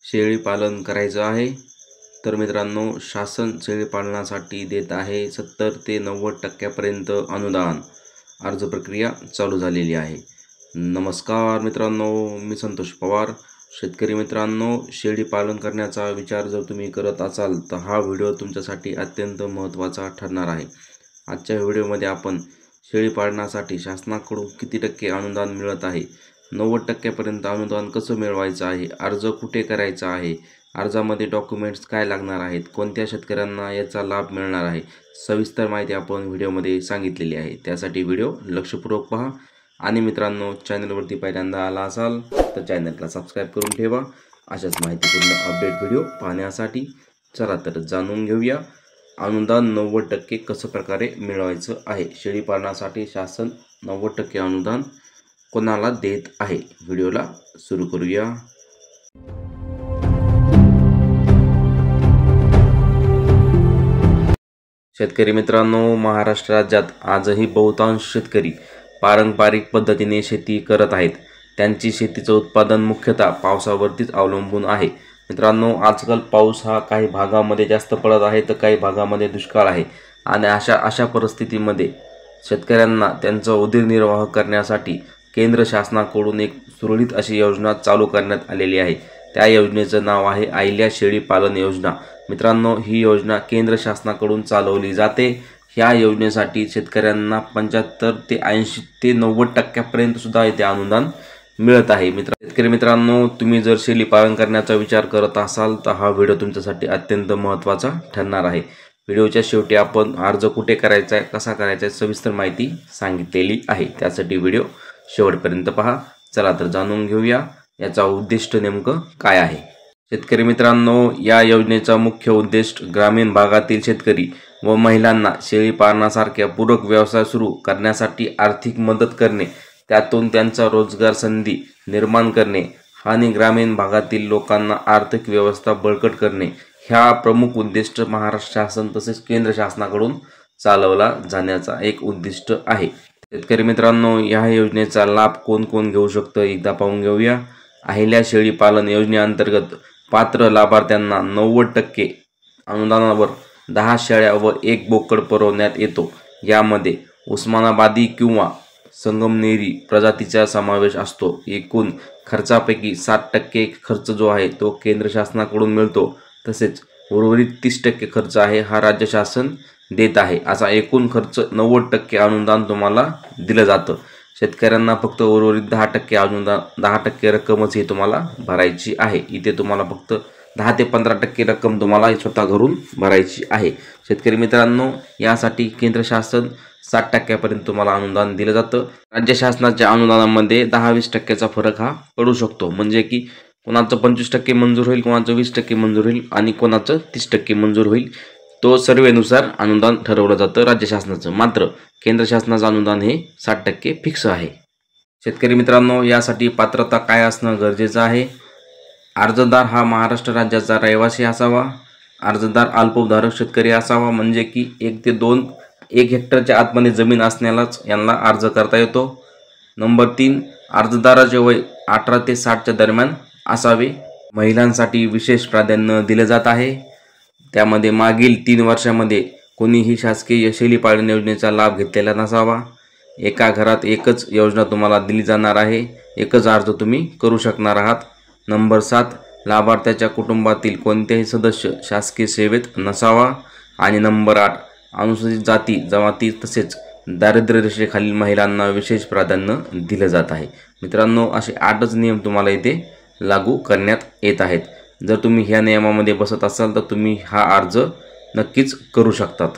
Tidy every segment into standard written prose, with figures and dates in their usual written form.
शेळी पालन करायचं आहे तर मित्रांनो शासन शेळी पालनासाठी देत आहे 70 ते 90% अनुदान। अर्ज प्रक्रिया चालू झालेली आहे। नमस्कार मित्रांनो, मी संतोष पवार। शेतकरी मित्रांनो, शेळी पालन करण्याचा विचार जर तुम्ही करत असाल तर हा व्हिडिओ तुमच्यासाठी अत्यंत महत्त्वाचा ठरणार आहे। आजच्या व्हिडिओमध्ये आपण शेळी पालनासाठी शासनाकडून किती टक्के अनुदान मिळत आहे, 90% अनुदान कसं मिळवायचं आहे, अर्ज कुठे करायचा आहे, अर्जामध्ये डॉक्युमेंट्स काय लागणार आहेत, कोणत्या शेतकऱ्यांना याचा लाभ मिळणार आहे, सविस्तर माहिती आपण व्हिडिओमध्ये सांगितलेली आहे। त्यासाठी व्हिडिओ लक्षपूर्वक पहा आणि मित्रांनो, चॅनलवरती पहिल्यांदा आला असाल तर चॅनलला सबस्क्राइब करून ठेवा अशाच माहितीपूर्ण अपडेट व्हिडिओ पाहण्यासाठी। चला तर जाणून घेऊया अनुदान 90% कसं प्रकारे मिळवायचं आहे। शेळी पालनासाठी शासन 90% अनुदान कोणाला देत आहे, व्हिडिओला सुरू करूया। शेतकरी मित्रांनो, महाराष्ट्र राज्यात आजही बहुतांश शेतकरी पारंपरिक पद्धतीने शेती करत आहेत। त्यांची शेतीचं उत्पादन मुख्यतः पावसावरतीच अवलंबून आहे। मित्रांनो, आजकाल पाऊस हा काही भागामध्ये जास्त पडत आहे तर काही भागामध्ये दुष्काळ आहे आणि अशा परिस्थितीमध्ये शेतकऱ्यांना त्यांचा उदरनिर्वाह करण्यासाठी केंद्र शासनाकडून एक सुरळीत अशी योजना चालू करण्यात आलेली आहे। त्या योजनेचं नाव आहे अहिल्या शेळी पालन योजना। मित्रांनो, ही योजना केंद्र शासनाकडून चालवली जाते। ह्या योजनेसाठी शेतकऱ्यांना 75 ते 80 ते 90% सुद्धा इथे अनुदान मिळत आहे। शेतकरी मित्रांनो, तुम्ही जर शेळी पालन करण्याचा विचार करत असाल तर हा व्हिडिओ तुमच्यासाठी अत्यंत महत्त्वाचा ठरणार आहे। व्हिडिओच्या शेवटी आपण अर्ज कुठे करायचा आहे, कसा करायचा आहे, सविस्तर माहिती सांगितलेली आहे। त्यासाठी व्हिडिओ शेवटपर्यंत पहा। चला तर जाणून घेऊया याचा उद्दिष्ट नेमकं काय आहे। शेतकरी मित्रांनो, या योजनेचा मुख्य उद्देश ग्रामीण भागातील शेतकरी व महिलांना शेळी पालनासारख्या पूरक व्यवसाय सुरू करण्यासाठी आर्थिक मदत करणे, त्यातून त्यांचा रोजगार संधी निर्माण करणे आणि ग्रामीण भागातील लोकांना आर्थिक व्यवस्था बळकट करणे ह्या प्रमुख उद्दिष्ट महाराष्ट्र शासन तसेच केंद्र शासनाकडून चालवला जाण्याचा एक उद्दिष्ट आहे। शेतकरी मित्रांनो, या योजनेचा लाभ कोण कोण घेऊ शकतं एकदा पाहून घेऊया। अहिल्या शेळी पालन योजनेअंतर्गत पात्र लाभार्थ्यांना 90% अनुदानावर 10 शेळ्या व 1 बोकड पुरवण्यात येतो। यामध्ये उस्मानाबादी किंवा संगमनेरी प्रजातीचा समावेश असतो। एकूण खर्चापैकी 60% खर्च जो आहे तो केंद्र शासनाकडून मिळतो, तसेच उर्वरित 30% खर्च आहे हा राज्य शासन देत आहे। असा एकूण खर्च 90% अनुदान तुम्हाला दिलं जातं। शेतकऱ्यांना फक्त उर्वरित 10% अनुदान 10% रक्कमच ही तुम्हाला भरायची आहे। इथे तुम्हाला फक्त 10 ते 15% रक्कम तुम्हाला स्वतः घरून भरायची आहे। शेतकरी मित्रांनो, यासाठी केंद्र शासन 60% तुम्हाला अनुदान दिलं जातं। राज्य शासनाच्या अनुदानामध्ये 10-20% फरक हा पडू शकतो, म्हणजे की कोणाचं 25% मंजूर होईल, कोणाचं 20% मंजूर होईल आणि कोणाचं 30% मंजूर होईल। तो सर्वेनुसार अनुदान ठरवलं जातं राज्य शासनाचं। मात्र केंद्र शासनाचं अनुदान हे 60% फिक्स आहे। शेतकरी मित्रांनो, यासाठी पात्रता काय असणं गरजेचं आहे। अर्जदार हा महाराष्ट्र राज्याचा रहिवासी असावा। अर्जदार अल्पभूधारक शेतकरी असावा, म्हणजे की 1 ते 1 हेक्टरच्या आतमध्ये जमीन असण्यालाच यांना अर्ज करता येतो। नंबर 3, अर्जदाराचे वय 18 ते 60च्या दरम्यान असावे। महिलांसाठी विशेष प्राधान्य दिले जात आहे। त्यामध्ये मागील 3 वर्षांमध्ये कोणीही शासकीय शेळी पालन योजनेचा लाभ घेतलेला नसावा। एका घरात एकच योजना तुम्हाला दिली जाणार आहे, एकच अर्ज तुम्ही करू शकणार आहात। नंबर 7, लाभार्थ्याच्या कुटुंबातील कोणतेही सदस्य शासकीय सेवेत नसावा। आणि नंबर 8, अनुसूचित जाती जमाती तसेच दारिद्र्य रेषेखालील महिलांना विशेष प्राधान्य दिले जात आहे। मित्रांनो, असे 8च नियम तुम्हाला इथे लागू करण्यात येत आहेत। जर तुम्ही ह्या नियमामध्ये बसत असाल तर तुम्ही हा अर्ज नक्कीच करू शकतात।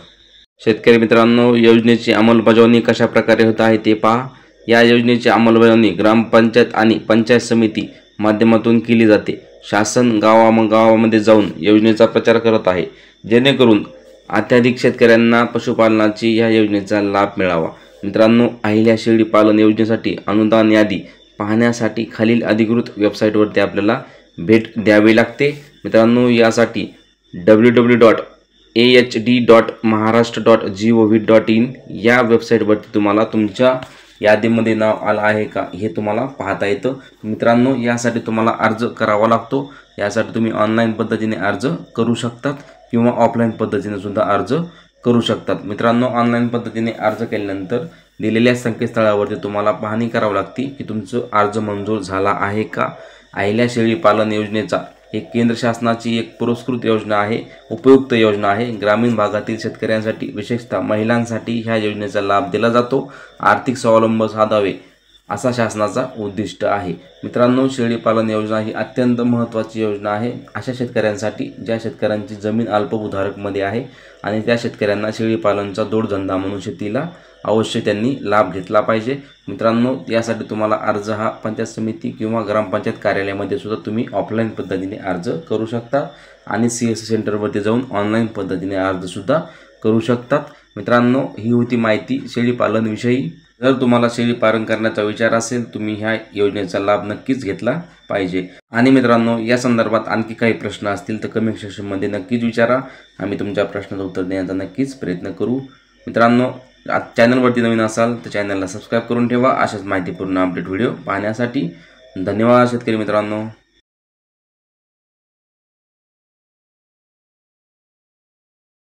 शेतकरी मित्रांनो, योजनेची अंमलबजावणी कशा प्रकारे होत आहे ते पहा। या योजनेची अंमलबजावणी ग्रामपंचायत आणि पंचायत समिती माध्यमातून केली जाते। शासन गावामध्ये जाऊन योजनेचा प्रचार करत आहे, जेणेकरून अत्याधिक शेतकऱ्यांना पशुपालनाची या योजनेचा लाभ मिळावा। मित्रांनो, अहिल्या शेळी पालन योजनेसाठी अनुदान यादी पाहण्यासाठी खालील अधिकृत वेबसाईटवरती आपल्याला भेट द्यावी लागते। मित्रांनो, यासाठी www.ahd.maharashtra.gov.in या वेबसाईटवरती तुम्हाला तुमच्या यादीमध्ये नाव आलं आहे का हे तुम्हाला पाहता येतं। मित्रांनो, यासाठी तुम्हाला अर्ज करावा लागतो। यासाठी तुम्ही ऑनलाईन पद्धतीने अर्ज करू शकतात किंवा ऑफलाईन पद्धतीने सुद्धा अर्ज करू शकतात। मित्रांनो, ऑनलाईन पद्धतीने अर्ज केल्यानंतर दिलेल्या संकेतस्थळावरती तुम्हाला पाहणी करावी लागते की तुमचं अर्ज मंजूर झाला आहे का। अहिल्या शेळी पालन योजनेचा एक केंद्र शासनाची एक पुरस्कृत योजना आहे, उपयुक्त योजना आहे। ग्रामीण भागातील शेतकऱ्यांसाठी, विशेषतः महिलांसाठी ह्या योजनेचा लाभ दिला जातो। आर्थिक स्वावलंबन साधावे असा शासनाचा उद्दिष्ट आहे। मित्रांनो, शेळी पालन योजना ही अत्यंत महत्त्वाची योजना आहे अशा शेतकऱ्यांसाठी ज्या शेतकऱ्यांची जमीन अल्पभूधारकमध्ये आहे आणि त्या शेतकऱ्यांना शेळी पालनचा जोडधंदा म्हणून शेतीला अवश्य त्यांनी लाभ घेतला पाहिजे। मित्रांनो, यासाठी तुम्हाला अर्ज हा पंचायत समिती किंवा ग्रामपंचायत कार्यालयामध्ये सुद्धा तुम्ही ऑफलाईन पद्धतीने अर्ज करू शकता आणि CSC सेंटरवरती जाऊन ऑनलाईन पद्धतीने अर्जसुद्धा करू शकतात। मित्रांनो, ही होती माहिती शेळी पालनविषयी। जर तुम्हाला शेळी पालन करण्याचा विचार असेल, तुम्ही ह्या योजनेचा लाभ नक्कीच घेतला पाहिजे। आणि मित्रांनो, या संदर्भात आणखी काही प्रश्न असतील तर कमेंट सेक्शनमध्ये नक्कीच विचारा। आम्ही तुमच्या प्रश्नाचं उत्तर देण्याचा नक्कीच प्रयत्न करू। मित्रांनो, चॅनलवरती नवीन असाल तर चॅनलला सबस्क्राईब करून ठेवा अशाच माहितीपूर्ण अपडेट व्हिडिओ पाहण्यासाठी। धन्यवाद शेतकरी मित्रांनो।